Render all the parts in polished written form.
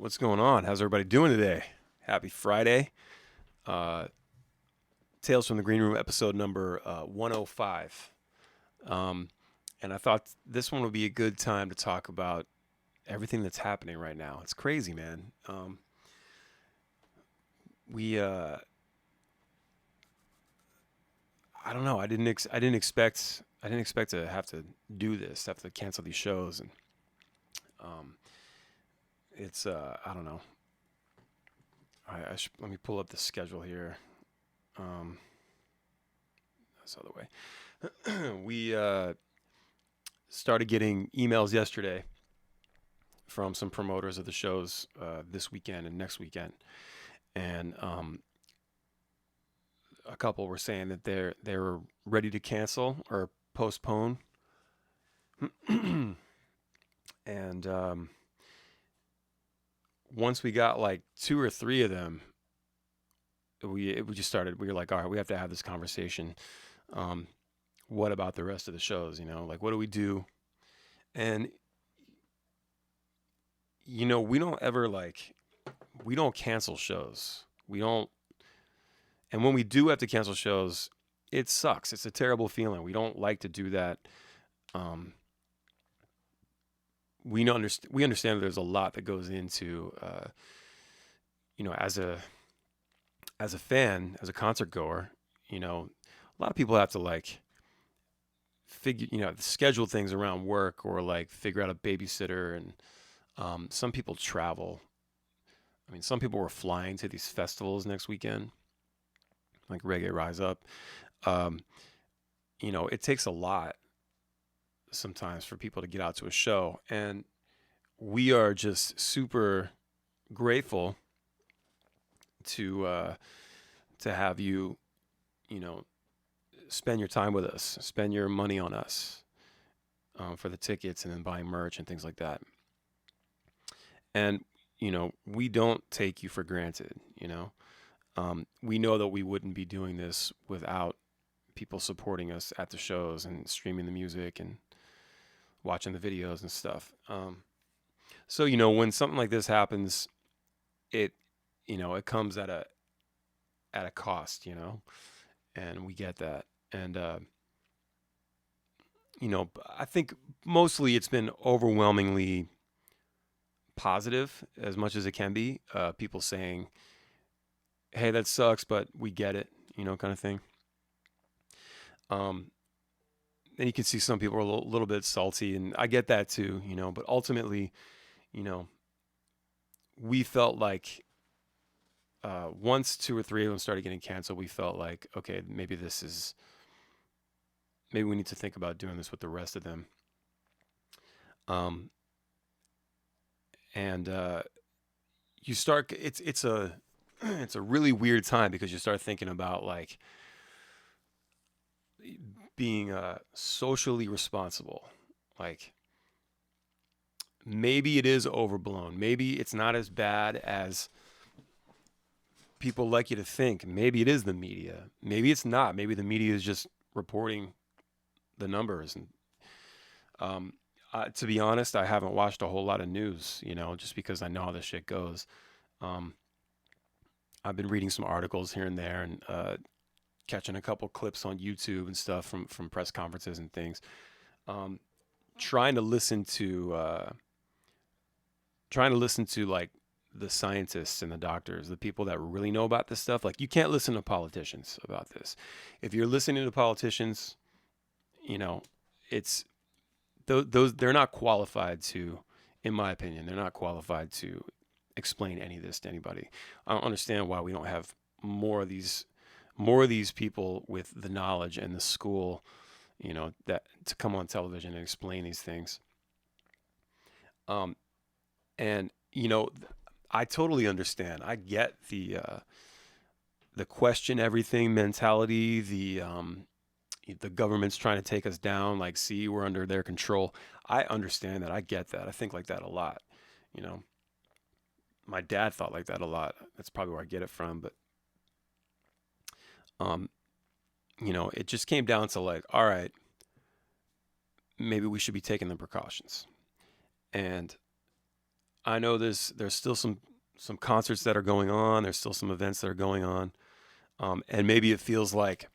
What's going on? How's everybody doing today? Happy Friday. Tales from the Green Room, episode number 105. And I thought this one would be a good time to talk about everything that's happening right now. It's crazy, man. We, I don't know. I didn't expect to have to do this, have to cancel these shows, and um, it's, I don't know. Let me pull up the schedule here. Um, this other way. We started getting emails yesterday from some promoters of the shows this weekend and next weekend, and a couple were saying that they were ready to cancel or postpone, and once we got like two or three of them, we just started. We were like, all right, we have to have this conversation. What about the rest of the shows? Like, what do we do? And we don't ever we don't cancel shows. We don't. And when we do have to cancel shows, it sucks. It's a terrible feeling. We don't like to do that. We understand that there's a lot that goes into, as a fan, as a concert goer, a lot of people have to schedule things around work or figure out a babysitter. And some people travel. I mean, some people were flying to these festivals next weekend, like Reggae Rise Up. It takes a lot sometimes for people to get out to a show. And we are just super grateful to have you, spend your time with us, spend your money on us for the tickets and then buying merch and things like that. And, we don't take you for granted, we know that we wouldn't be doing this without people supporting us at the shows and streaming the music and watching the videos and stuff. So, when something like this happens, it comes at a cost, and we get that. And, I think mostly it's been overwhelmingly positive as much as it can be. People saying, hey, that sucks, but we get it, kind of thing. And you can see some people are a little bit salty, and I get that too, but ultimately, we felt like once two or three of them started getting canceled, we felt like, okay, maybe we need to think about doing this with the rest of them. And you start, it's a really weird time because you start thinking about being socially responsible. Like, maybe it is overblown. Maybe it's not as bad as people like you to think. Maybe it is the media. Maybe it's not. Maybe the media is just reporting the numbers. And to be honest, I haven't watched a whole lot of news, just because I know how this shit goes. I've been reading some articles here and there and catching a couple clips on YouTube and stuff from press conferences and things. Trying to listen to like the scientists and the doctors, the people that really know about this stuff. Like, you can't listen to politicians about this. If you're listening to politicians, it's those they're not qualified to, in my opinion, they're not qualified to explain any of this to anybody. I don't understand why we don't have more of these people with the knowledge and the school, that to come on television and explain these things. And I totally understand. I get the question everything mentality, the government's trying to take us down, like, see, we're under their control. I understand that. I get that. I think like that a lot. My dad thought like that a lot. That's probably where I get it from. But, it just came down to like, all right, maybe we should be taking the precautions. And I know there's still some concerts that are going on. There's still some events that are going on, and maybe it feels like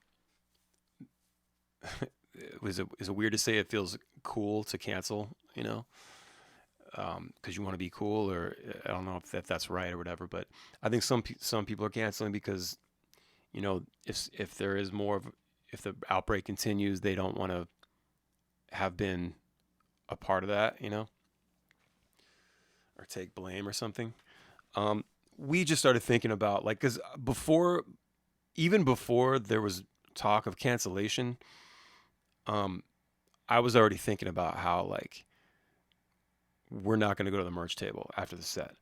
is it weird to say it feels cool to cancel, because you want to be cool, or I don't know if that's right or whatever. But I think some people are canceling because if there is more of if the outbreak continues, they don't want to have been a part of that, or take blame or something. Um, we just started thinking about like because even before there was talk of cancellation, um, I was already thinking about how like we're not going to go to the merch table after the set.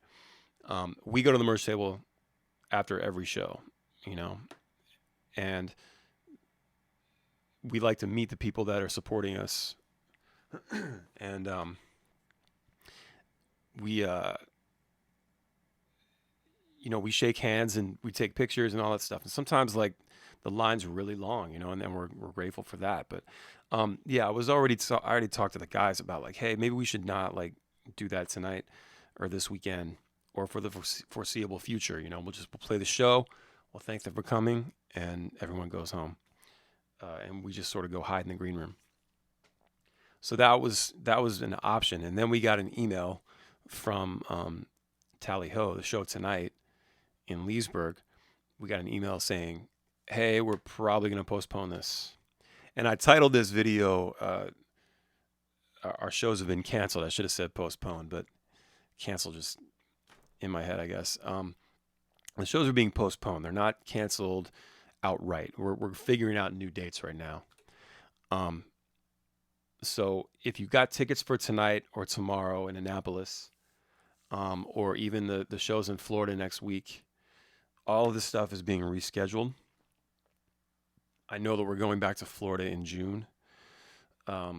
We go to the merch table after every show, you know, and we like to meet the people that are supporting us, and we we shake hands and we take pictures and all that stuff. And sometimes like the line's really long, and then we're grateful for that. But yeah, I already talked to the guys about like, hey, maybe we should not like do that tonight or this weekend or for the foreseeable future. We'll play the show, we'll thank them for coming, and everyone goes home. And we just sort of go hide in the green room. So that was an option. And then we got an email from Tally Ho, the show tonight in Leesburg. We got an email saying, hey, we're probably going to postpone this. And I titled this video, our shows have been canceled. I should have said postponed, but canceled just in my head, I guess. The shows are being postponed. They're not canceled outright. We're figuring out new dates right now. So if you got tickets for tonight or tomorrow in Annapolis, or even the shows in Florida next week, all of this stuff is being rescheduled. I know that we're going back to Florida in June. I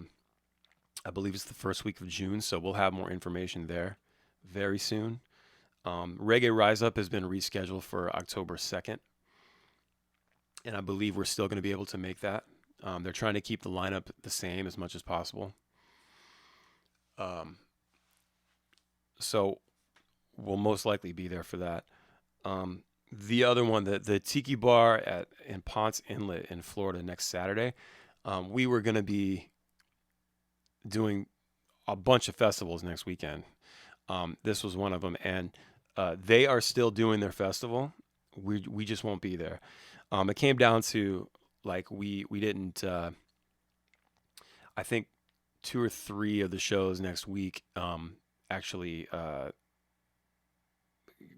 believe it's the first week of June, so we'll have more information there very soon. Reggae Rise Up has been rescheduled for October 2nd, and I believe we're still going to be able to make that. They're trying to keep the lineup the same as much as possible. So we'll most likely be there for that. The other one, the Tiki Bar in Ponce Inlet in Florida next Saturday, we were going to be doing a bunch of festivals next weekend. This was one of them, and they are still doing their festival. We just won't be there. It came down to like we didn't. I think 2 or 3 of the shows next week actually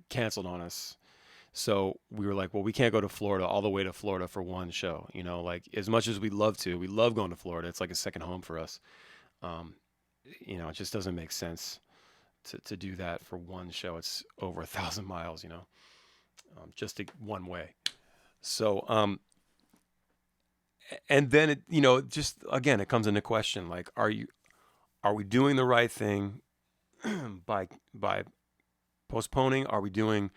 canceled on us. So we were like, well, we can't go to Florida all the way to Florida for one show. Like as much as we love going to Florida. It's like a second home for us. It just doesn't make sense to do that for one show. It's over 1,000 miles, just one way. So, and then just again, it comes into question like, are we doing the right thing by postponing? Are we doing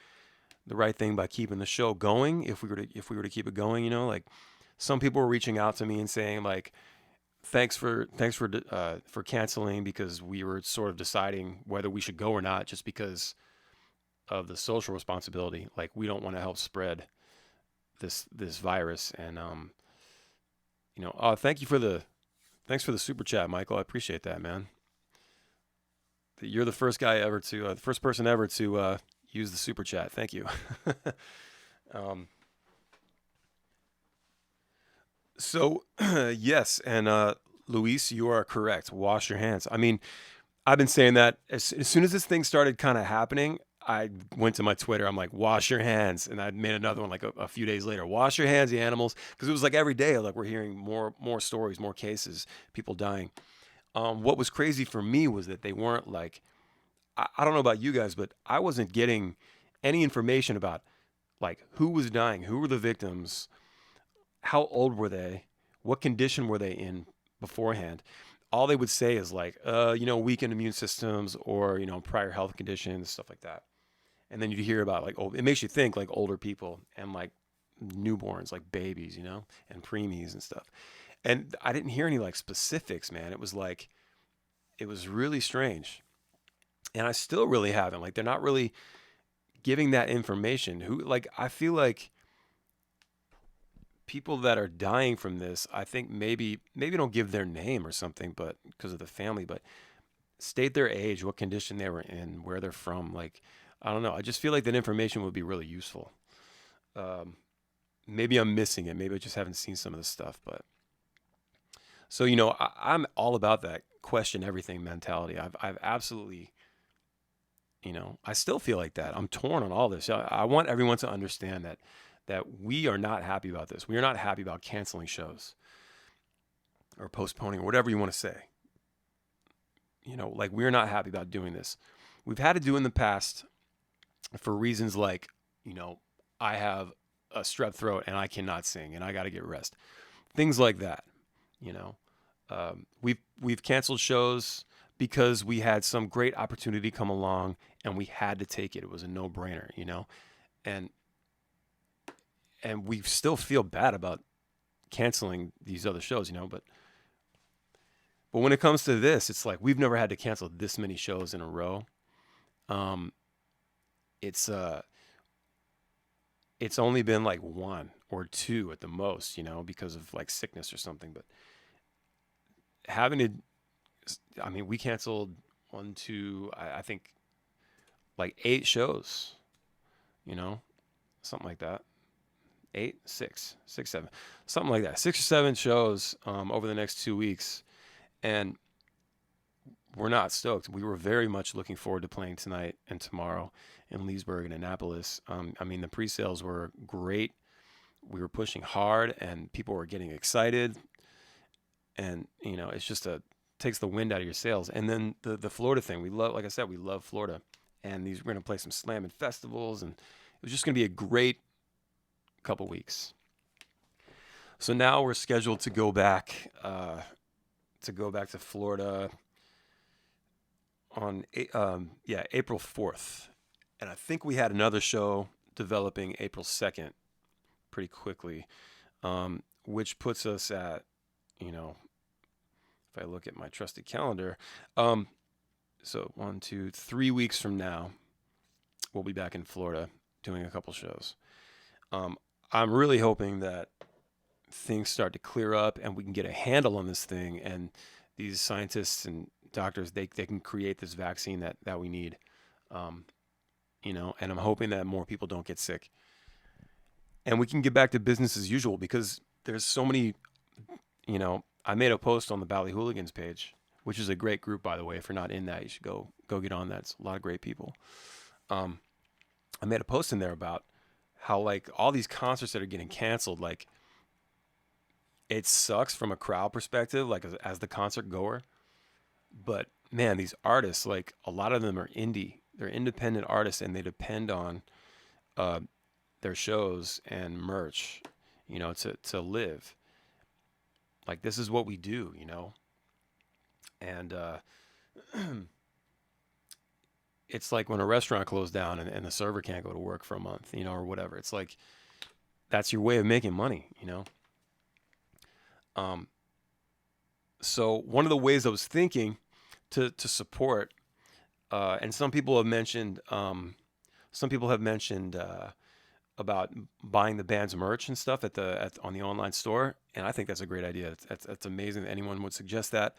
the right thing by keeping the show going? If we were to keep it going, like some people were reaching out to me and saying like, thanks for canceling because we were sort of deciding whether we should go or not just because of the social responsibility. Like we don't want to help spread this virus. And thanks for the super chat, Michael. I appreciate that, man. You're the first guy ever the first person ever to use the super chat. Thank you. So yes, and Luis, you are correct. Wash your hands. I mean, I've been saying that as soon as this thing started kind of happening, I went to my Twitter. I'm like, wash your hands. And I made another one like a few days later. Wash your hands, you animals. Because it was like every day, like we're hearing more stories, more cases, people dying. What was crazy for me was that they weren't like, I don't know about you guys, but I wasn't getting any information about like who was dying, who were the victims, how old were they, what condition were they in beforehand. All they would say is like, weakened immune systems or, prior health conditions, stuff like that. And then you hear about like, it makes you think like older people and like newborns, like babies, and preemies and stuff. And I didn't hear any like specifics, man. It was really strange. And I still really haven't. Like they're not really giving that information. Who like I feel like people that are dying from this, I think maybe don't give their name or something, but because of the family, but state their age, what condition they were in, where they're from. Like I don't know. I just feel like that information would be really useful. Um, Maybe I'm missing it. Maybe I just haven't seen some of the stuff, but so I'm all about that question everything mentality. I've absolutely, I still feel like that. I'm torn on all this. I want everyone to understand that we are not happy about this. We are not happy about canceling shows or postponing or whatever you want to say. Like we're not happy about doing this. We've had to do in the past for reasons like, you know, I have a strep throat and I cannot sing and I got to get rest. Things like that. You know, we've canceled shows because we had some great opportunity come along and we had to take it. It was a no brainer. And and we still feel bad about canceling these other shows. But when it comes to this, it's like we've never had to cancel this many shows in a row. Um, it's it's only been like one or two at the most, because of like sickness or something. But having to, I mean, we canceled one, two, I think like 8 shows, you know, something like that. Eight, six, seven, something like that. 6 or 7 shows over the next 2 weeks, and we're not stoked. We were very much looking forward to playing tonight and tomorrow in Leesburg and Annapolis. I mean, the pre-sales were great. We were pushing hard, and people were getting excited. And it's just takes the wind out of your sails. And then the Florida thing, we love. Like I said, we love Florida, and we're gonna play some slam and festivals, and it was just gonna be a great couple weeks. So now we're scheduled to go back to Florida on April 4th, and I think we had another show developing April 2nd pretty quickly, which puts us at, if I look at my trusty calendar, so 1, 2, 3 weeks from now, we'll be back in Florida doing a couple shows. I'm really hoping that things start to clear up and we can get a handle on this thing, and these scientists and doctors, they can create this vaccine that we need. And I'm hoping that more people don't get sick and we can get back to business as usual, because there's so many, I made a post on the Bali Hooligans page, which is a great group, by the way. If you're not in that, you should go get on that. It's a lot of great people. I made a post in there about how like all these concerts that are getting canceled, like it sucks from a crowd perspective, like as the concert goer. But man, these artists, like a lot of them are indie. They're independent artists, and they depend on their shows and merch, to live. Like this is what we do, and it's like when a restaurant closed down and the server can't go to work for a month, or whatever. It's like that's your way of making money, So one of the ways I was thinking to support, and some people have mentioned, about buying the band's merch and stuff on the online store, and I think that's a great idea. That's amazing that anyone would suggest that,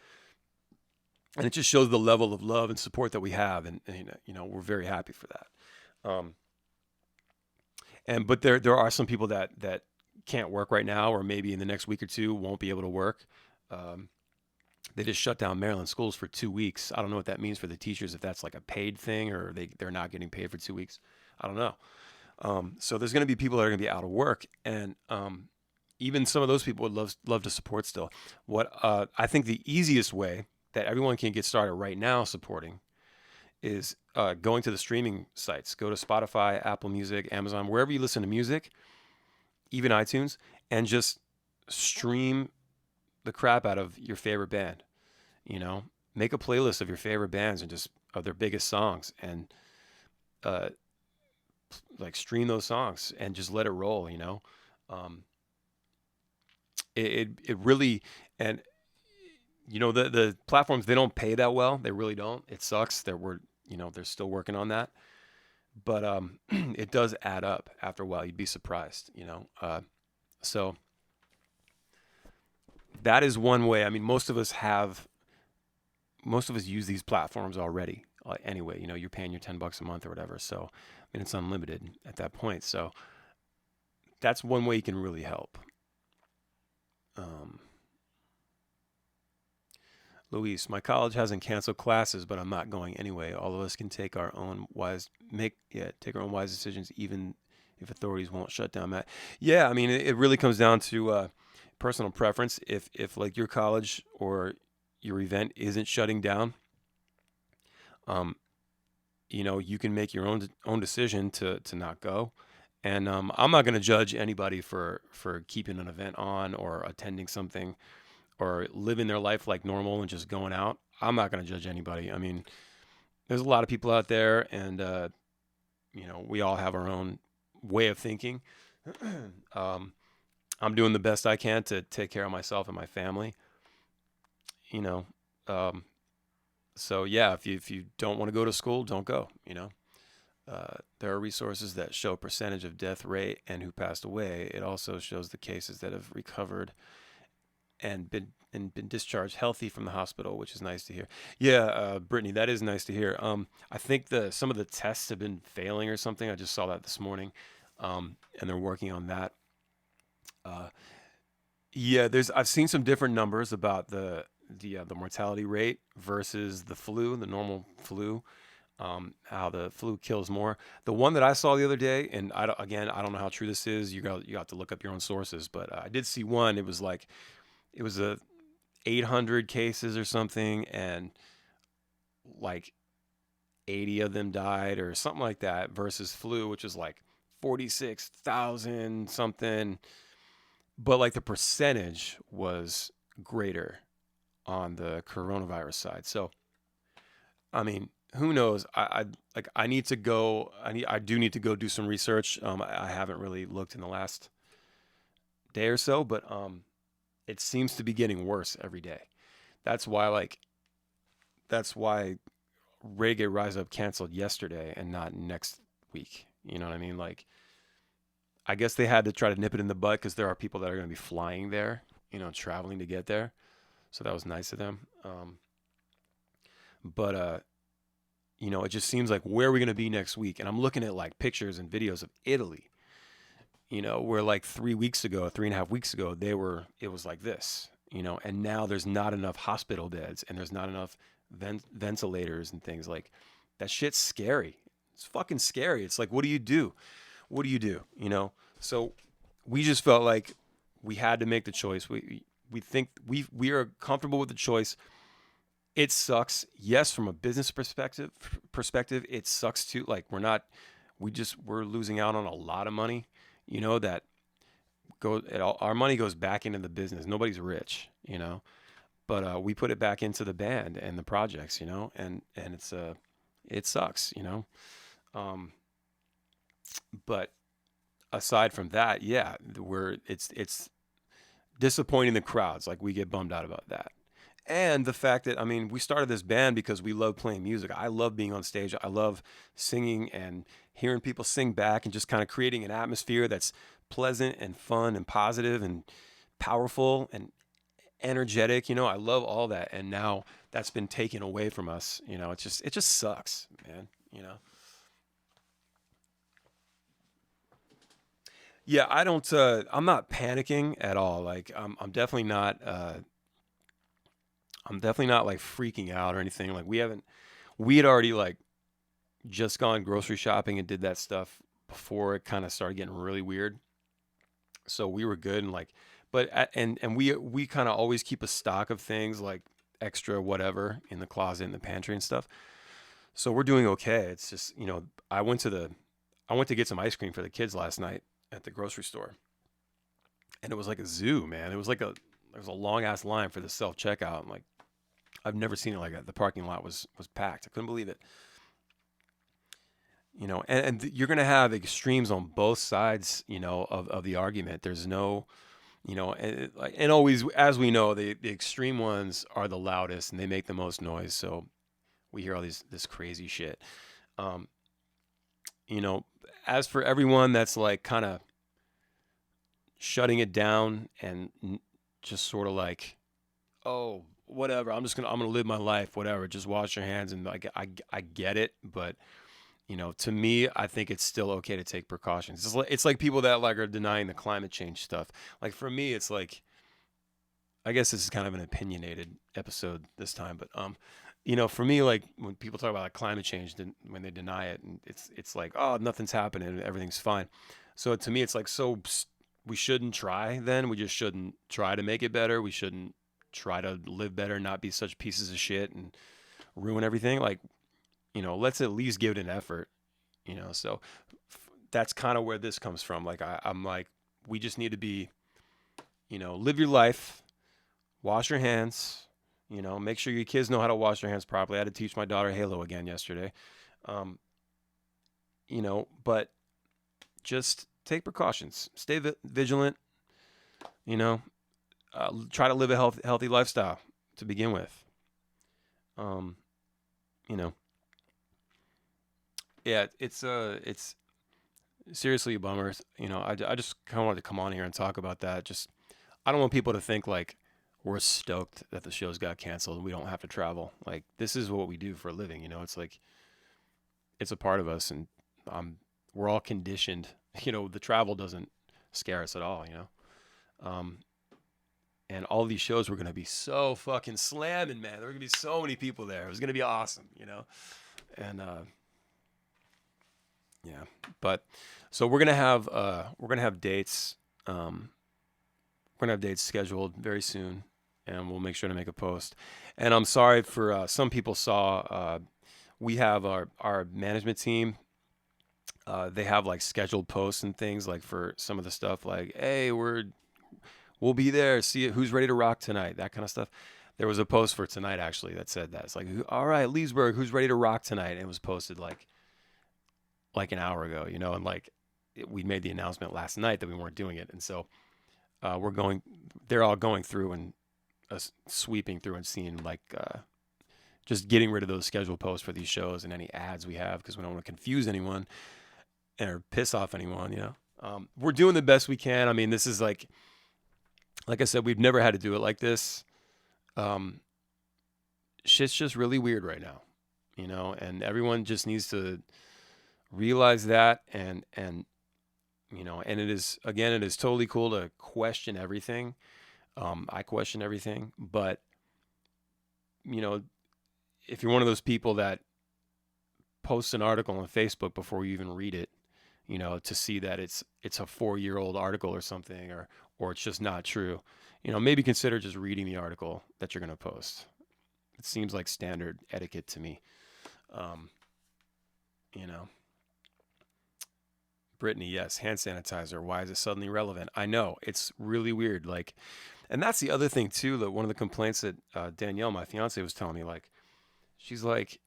and it just shows the level of love and support that we have, and we're very happy for that. But there are some people that can't work right now, or maybe in the next week or two won't be able to work. They just shut down Maryland schools for 2 weeks. I don't know what that means for the teachers, if that's like a paid thing or they're not getting paid for 2 weeks. I don't know. So there's going to be people that are going to be out of work, and even some of those people would love to support still. What I think the easiest way that everyone can get started right now supporting is going to the streaming sites. Go to Spotify, Apple Music, Amazon, wherever you listen to music, even iTunes, and just stream the crap out of your favorite band. Make a playlist of your favorite bands and just of their biggest songs, and like stream those songs and just let it roll. It really, and the platforms, they don't pay that well. They really don't. It sucks that they're still working on that, but it does add up after a while. You'd be surprised. So that is one way. I mean, most of us use these platforms already. Anyway, you're paying your $10 a month or whatever. So, I mean, it's unlimited at that point. So that's one way you can really help. Um, Luis, my college hasn't canceled classes, but I'm not going anyway. All of us can take our own take our own wise decisions, even if authorities won't shut down that. Yeah, I mean, it really comes down to personal preference. If like your college or your event isn't shutting down, um, you can make your own decision to not go. And I'm not going to judge anybody for keeping an event on or attending something or living their life like normal and just going out. I'm not going to judge anybody. I mean, there's a lot of people out there, and we all have our own way of thinking. I'm doing the best I can to take care of myself and my family. You know, um, so yeah, if you don't want to go to school, don't go. There are resources that show percentage of death rate and who passed away. It also shows the cases that have recovered and been discharged healthy from the hospital, which is nice to hear. Yeah, Brittany, that is nice to hear. I think some of the tests have been failing or something. I just saw that this morning, and they're working on that. Uh, yeah, I've seen some different numbers about the mortality rate versus the flu, the normal flu. How the flu kills more. The one that I saw the other day, and I don't know how true this is. You got to look up your own sources, but I did see one. It was a 800 cases or something, and like 80 of them died or something like that, versus flu, which is like 46,000 something. But like the percentage was greater on the coronavirus side. So, I mean, who knows? I need to go. I do need to go do some research. I haven't really looked in the last day or so, but it seems to be getting worse every day. That's why that's why Reggae Rise Up canceled yesterday and not next week. You know what I mean? Like, I guess they had to try to nip it in the bud because there are people that are going to be flying there, traveling to get there. So that was nice of them. But it just seems like, where are we going to be next week? And I'm looking at like pictures and videos of Italy, where like 3 weeks ago, 3.5 weeks ago, it was like this, and now there's not enough hospital beds and there's not enough ventilators and things. Like, that shit's scary. It's fucking scary. It's like, what do you do? What do you do? So we just felt like we had to make the choice. We think we are comfortable with the choice. It sucks. Yes, from a business perspective, it sucks too. Like, we're losing out on a lot of money, that our money goes back into the business. Nobody's rich, but we put it back into the band and the projects, and it sucks, um, but aside from that, yeah, it's disappointing the crowds. Like, we get bummed out about that. And the fact that, I mean, we started this band because we love playing music. I love being on stage. I love singing and hearing people sing back and just kind of creating an atmosphere that's pleasant and fun and positive and powerful and energetic. I love all that. And now that's been taken away from us. It just sucks, man. Yeah, I'm not panicking at all. Like, I'm definitely not like freaking out or anything. Like, we had already like just gone grocery shopping and did that stuff before it kind of started getting really weird. So we were good, and like, and we kind of always keep a stock of things like extra whatever in the closet and the pantry and stuff. So we're doing okay. It's just, I went to get some ice cream for the kids last night at the grocery store, and it was like a zoo, man. There was a long ass line for the self checkout. Like, I've never seen it like that. The parking lot was packed. I couldn't believe it. And you're going to have extremes on both sides, of the argument. There's no, and always, as we know, the extreme ones are the loudest and they make the most noise. So we hear all this crazy shit. Um, you know, as for everyone that's like kind of shutting it down and just sort of like, oh, whatever, I'm gonna live my life, whatever, just wash your hands, and like I get it, but to me, I think it's still okay to take precautions. It's like people that like are denying the climate change stuff. Like for me, it's like, I guess this is kind of an opinionated episode this time, but for me, like when people talk about like climate change, then when they deny it, and it's like, oh, nothing's happening, everything's fine. So to me, it's like, so we shouldn't try. Then we just shouldn't try to make it better. We shouldn't try to live better, not be such pieces of shit and ruin everything. Like, let's at least give it an effort. So that's kind of where this comes from. Like I'm like, we just need to be, live your life, wash your hands, make sure your kids know how to wash their hands properly. I had to teach my daughter Halo again yesterday. Um, but just take precautions, stay vigilant, you know, try to live a healthy lifestyle to begin with. Um, you know, yeah, it's seriously a bummer. I just kind of wanted to come on here and talk about that. Just, I don't want people to think like we're stoked that the shows got canceled and we don't have to travel. Like, this is what we do for a living. It's like, it's a part of us, and we're all conditioned. The travel doesn't scare us at all. Um, and all these shows were gonna be so fucking slamming, man. There were gonna be so many people there. It was gonna be awesome. And yeah, but so we're gonna have dates. We're gonna have dates scheduled very soon, and we'll make sure to make a post. And I'm sorry for some people saw. We have our management team. They have like scheduled posts and things like for some of the stuff. Like, hey, we'll be there. See who's ready to rock tonight. That kind of stuff. There was a post for tonight actually that said that. It's like, all right, Leesburg, who's ready to rock tonight? And it was posted like an hour ago, and like we made the announcement last night that we weren't doing it, and so they're all going through and sweeping through and seeing like just getting rid of those scheduled posts for these shows and any ads we have, because we don't want to confuse anyone or piss off anyone. We're doing the best we can. I mean, this is like I said, we've never had to do it like this. Shit's just really weird right now, and everyone just needs to realize that, and and it is totally cool to question everything. I question everything, but if you're one of those people that posts an article on Facebook before you even read it, to see that it's a 4-year-old article or something, or it's just not true, maybe consider just reading the article that you're going to post. It seems like standard etiquette to me. You know, Brittany, yes, hand sanitizer. Why is it suddenly relevant? I know, it's really weird. Like, and that's the other thing too. That one of the complaints that Danielle, my fiance, was telling me. Like, she's like,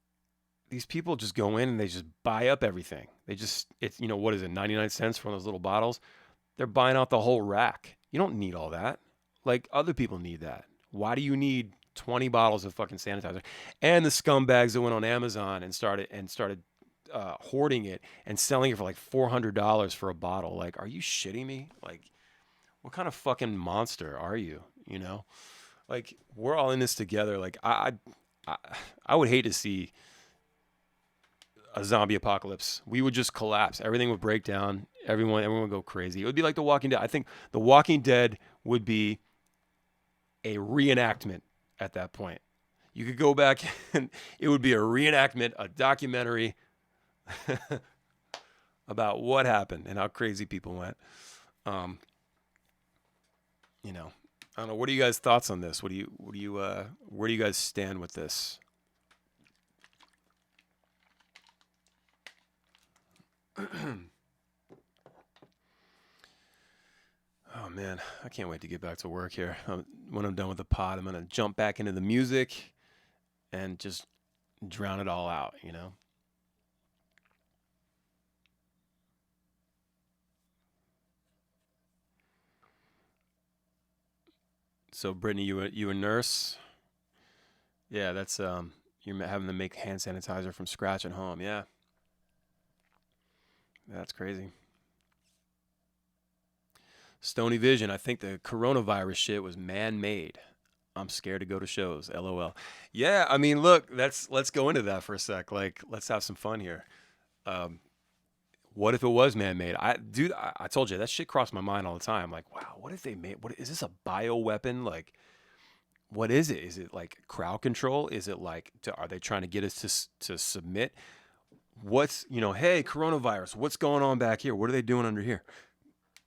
these people just go in and they just buy up everything. It's what is it, 99 cents for one of those little bottles? They're buying out the whole rack. You don't need all that. Like, other people need that. Why do you need 20 bottles of fucking sanitizer? And the scumbags that went on Amazon and started hoarding it and selling it for like $400 for a bottle. Like, are you shitting me? Like, what kind of fucking monster are you? Like, we're all in this together. Like, I would hate to see a zombie apocalypse. We would just collapse. Everything would break down. Everyone would go crazy. It would be like The Walking Dead. I think The Walking Dead would be a reenactment at that point. You could go back and it would be a reenactment, a documentary about what happened and how crazy people went. Um, I don't know. What are you guys' thoughts on this? Where do you guys stand with this? Oh man, I can't wait to get back to work here. When I'm done with the pod, I'm gonna jump back into the music and just drown it all out. So Brittany, you a nurse? Yeah, that's you're having to make hand sanitizer from scratch at home. Yeah, that's crazy. Stony Vision, I think the coronavirus shit was man-made. I'm scared to go to shows. LOL. Yeah, I mean, look, let's go into that for a sec. Like, let's have some fun here. Um, what if it was man-made? I told you that shit crossed my mind all the time. Like, wow, what if they made? What is this, a bio weapon? Like, what is it? Is it like crowd control? Is it like, are they trying to get us to submit? What's, hey, coronavirus, what's going on back here? What are they doing under here?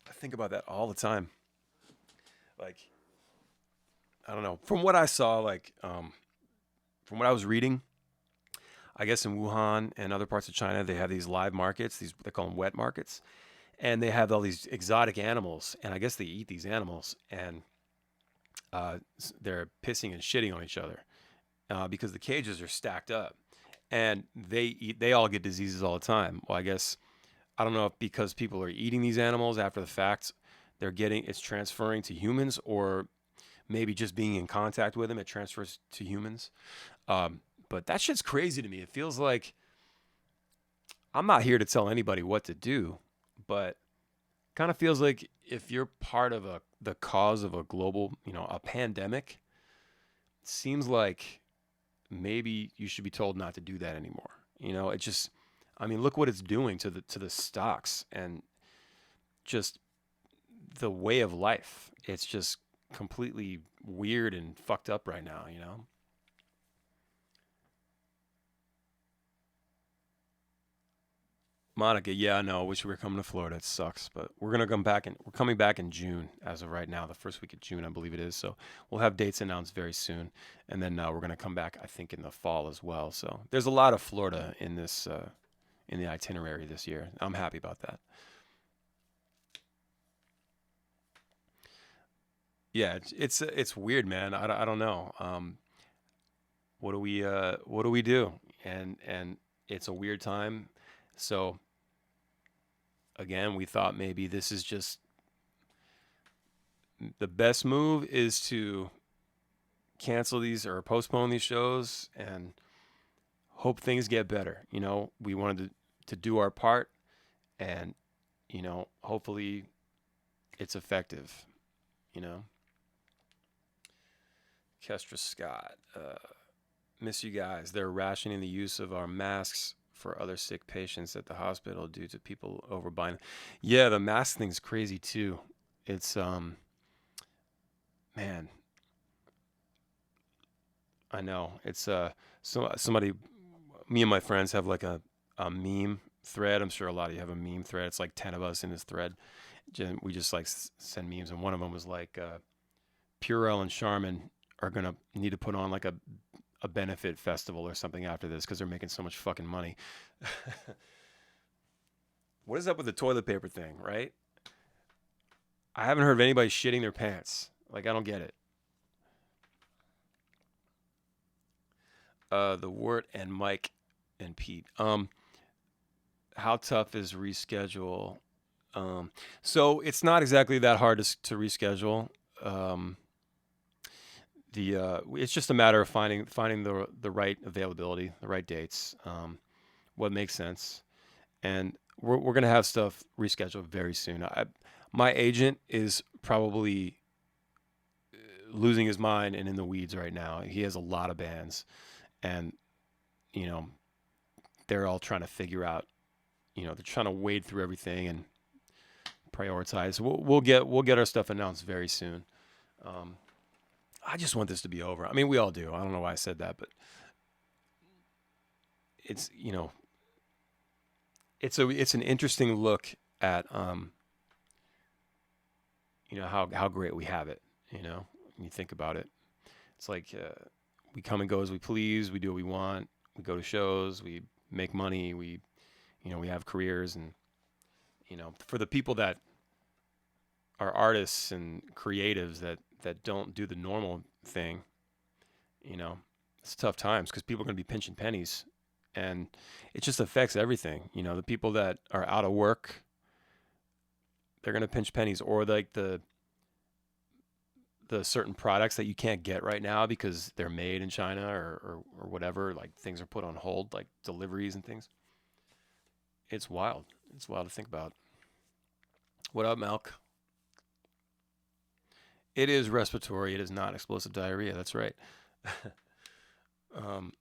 I think about that all the time. Like, I don't know. From what I saw, like, from what I was reading, I guess in Wuhan and other parts of China, they have these live markets. They call them wet markets, and they have all these exotic animals. And I guess they eat these animals, and they're pissing and shitting on each other because the cages are stacked up, and they all get diseases all the time. Well, I guess I don't know if because people are eating these animals after the fact, it's transferring to humans, or maybe just being in contact with them, it transfers to humans. But that shit's crazy to me. It feels like I'm not here to tell anybody what to do, but kind of feels like if you're part of the cause of a global, a pandemic, it seems like maybe you should be told not to do that anymore. It just, I mean, look what it's doing to the stocks and just the way of life. It's just completely weird and fucked up right now. Monica, yeah, I know. Wish we were coming to Florida. It sucks, but we're coming back in June as of right now, the first week of June, I believe it is. So we'll have dates announced very soon, and then we're gonna come back, I think, in the fall as well. So there's a lot of Florida in this in the itinerary this year. I'm happy about that. Yeah, it's weird, man. I don't know. What do we do? And it's a weird time. So again, we thought maybe this is just the best move is to cancel these or postpone these shows and hope things get better. We wanted to do our part, and hopefully it's effective. You know, Kestra Scott, miss you guys. They're rationing the use of our masks for other sick patients at the hospital due to people overbuying. Yeah, the mask thing's crazy too. It's man, I know. It's somebody, me and my friends have like a meme thread. I'm sure a lot of you have a meme thread. It's like 10 of us in this thread. We just like send memes, and one of them was like Purell and Charmin are gonna need to put on like a benefit festival or something after this because they're making so much fucking money. What is up with the toilet paper thing, right? I haven't heard of anybody shitting their pants. Like, I don't get it. The Wort and Mike and Pete. How tough is reschedule? So it's not exactly that hard to reschedule. Um, it's just a matter of finding the right availability, the right dates, what makes sense, and we're gonna have stuff rescheduled very soon. My agent is probably losing his mind and in the weeds right now. He has a lot of bands, and you know they're all trying to figure out. They're trying to wade through everything and prioritize. We'll get our stuff announced very soon. Um, I just want this to be over. I mean, we all do. I don't know why I said that, but it's it's an interesting look at how great we have it. When you think about it, it's like we come and go as we please. We do what we want. We go to shows. We make money. We have careers, and for the people that are artists and creatives that don't do the normal thing, it's tough times because people are going to be pinching pennies, and it just affects everything. The people that are out of work, they're going to pinch pennies, or like the certain products that you can't get right now because they're made in China or whatever. Like things are put on hold, like deliveries and things. It's wild. It's wild to think about. What up, Malk? It is respiratory. It is not explosive diarrhea. That's right. um,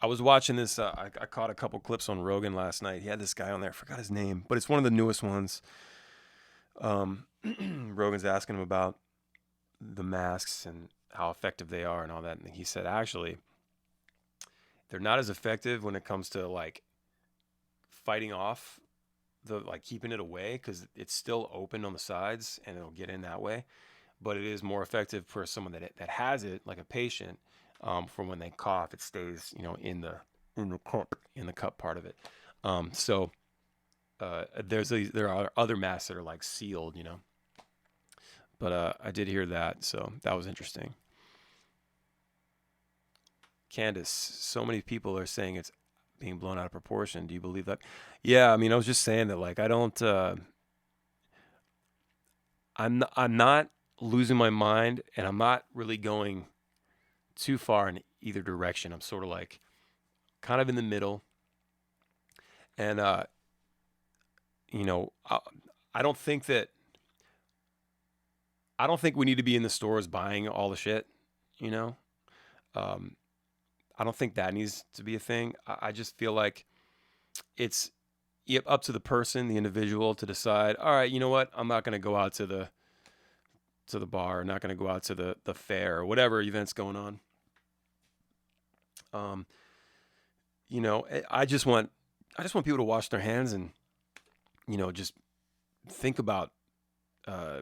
I was watching this. I caught a couple clips on Rogan last night. He had this guy on there. I forgot his name, but it's one of the newest ones. Rogan's asking him about the masks and how effective they are and all that. And he said, actually, they're not as effective when it comes to like fighting off the like keeping it away because it's still open on the sides and it'll get in that way. But it is more effective for someone that has it, like a patient, for when they cough, it stays, in the cup part of it. So there are other masks that are like sealed, But I did hear that, so that was interesting. Candace, so many people are saying it's being blown out of proportion. Do you believe that? Yeah, I mean, I was just saying that, like, I don't. I'm not losing my mind, and I'm not really going too far in either direction. I'm sort of like kind of in the middle, and you know, I, I don't think that I don't think we need to be in the stores buying all the shit. You know, um, I don't think that needs to be a thing. I just feel like it's up to the person, the individual, to decide. All right, you know what? I'm not going to go out to the bar. I'm not going to go out to the fair or whatever event's going on. Um, I just want people to wash their hands and just think about uh,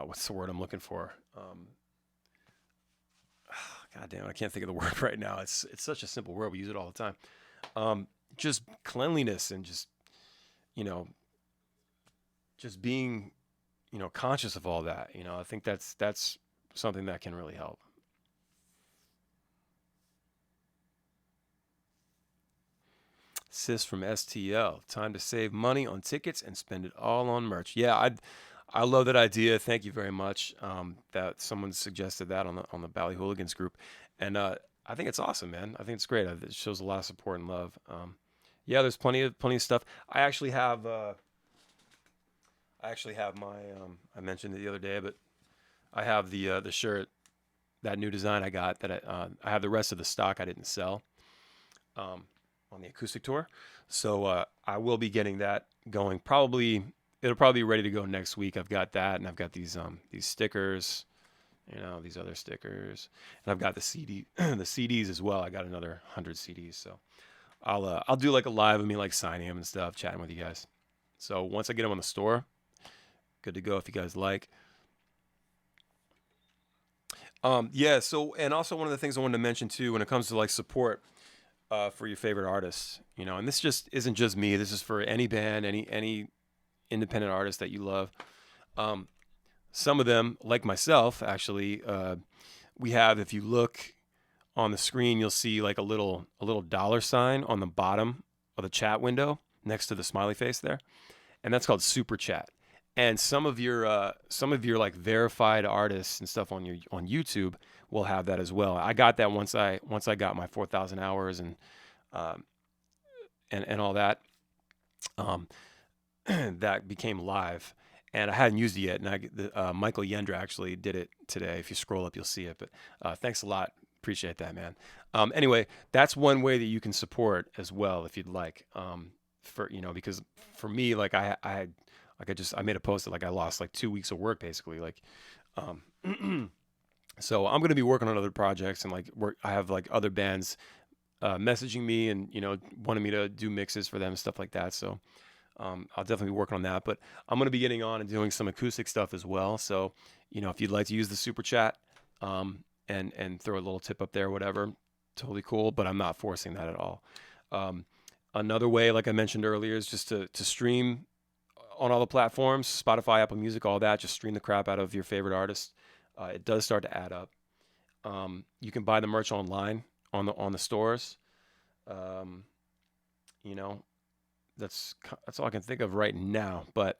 what's the word I'm looking for? God damn, I can't think of the word right now. It's such a simple word. We use it all the time. Just cleanliness and you know just being conscious of all that. I think that's something that can really help. Sis from STL, time to save money on tickets and spend it all on merch. Yeah, I love that idea. Thank you very much. That someone suggested that on the Bali Hooligans group, and I think it's awesome, man. I think it's great. It shows a lot of support and love. Yeah, there's plenty of stuff. I actually have my I mentioned it the other day, but I have the shirt, that new design I got that I have the rest of the stock I didn't sell um, on the acoustic tour. So I will be getting that going. It'll probably be ready to go next week. I've got that, and I've got these stickers, these other stickers, and I've got the the CDs as well. I got another 100 CDs, so I'll do like a live of me like signing them and stuff, chatting with you guys. So once I get them on the store, good to go if you guys like. Yeah. So, and also one of the things I wanted to mention too, when it comes to like support for your favorite artists, and this just isn't just me. This is for any band, any independent artist that you love. Um, some of them, like myself, actually, we have. If you look on the screen, you'll see like a little dollar sign on the bottom of the chat window next to the smiley face there, and that's called Super Chat. And some of your like verified artists and stuff on YouTube will have that as well. I got that once I got my 4,000 hours um, and all that. Um, that became live, and I hadn't used it yet. And Michael Yendra actually did it today. If you scroll up, you'll see it. But thanks a lot. Appreciate that, man. Anyway, that's one way that you can support as well if you'd like. Because for me, like I made a post that like I lost like 2 weeks of work basically. Like, so I'm gonna be working on other projects and like I have like other bands messaging me and wanting me to do mixes for them and stuff like that. So I'll definitely be working on that. But I'm gonna be getting on and doing some acoustic stuff as well. So if you'd like to use the super chat and throw a little tip up there, or whatever, totally cool. But I'm not forcing that at all. Another way, like I mentioned earlier, is just to stream on all the platforms, Spotify, Apple Music, all that. Just stream the crap out of your favorite artist. It does start to add up. You can buy the merch online on the stores. Um, you know, that's all I can think of right now. But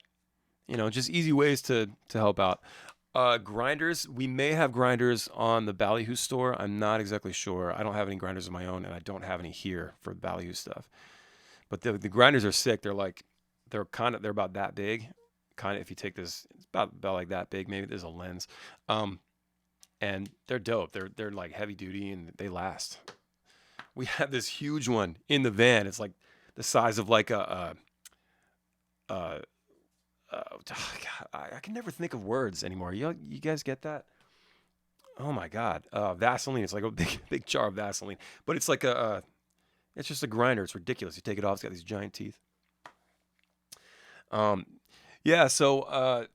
just easy ways to help out. Grinders. We may have grinders on the Ballyhoo store. I'm not exactly sure. I don't have any grinders of my own, and I don't have any here for the Ballyhoo stuff. But the grinders are sick. They're about that big. Kind of, if you take this, it's about like that big. Maybe there's a lens. Um, and they're dope. They're like heavy duty and they last. We have this huge one in the van. It's like the size of like God, I can never think of words anymore. You guys get that? Oh my God, Vaseline. It's like a big jar of Vaseline, but it's like it's just a grinder. It's ridiculous. You take it off. It's got these giant teeth. Um, yeah. So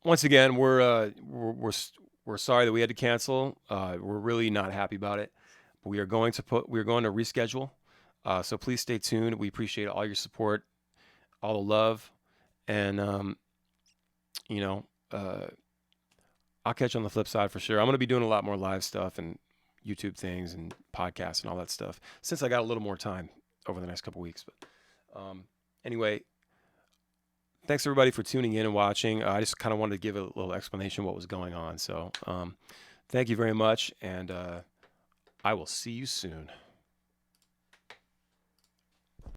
once again, we're sorry that we had to cancel. We're really not happy about it. But we're going to reschedule. So please stay tuned. We appreciate all your support, all the love, and you know, I'll catch you on the flip side for sure. I'm going to be doing a lot more live stuff and YouTube things and podcasts and all that stuff since I got a little more time over the next couple weeks. But anyway, thanks everybody for tuning in and watching. I just kind of wanted to give a little explanation of what was going on. So thank you very much, and I will see you soon.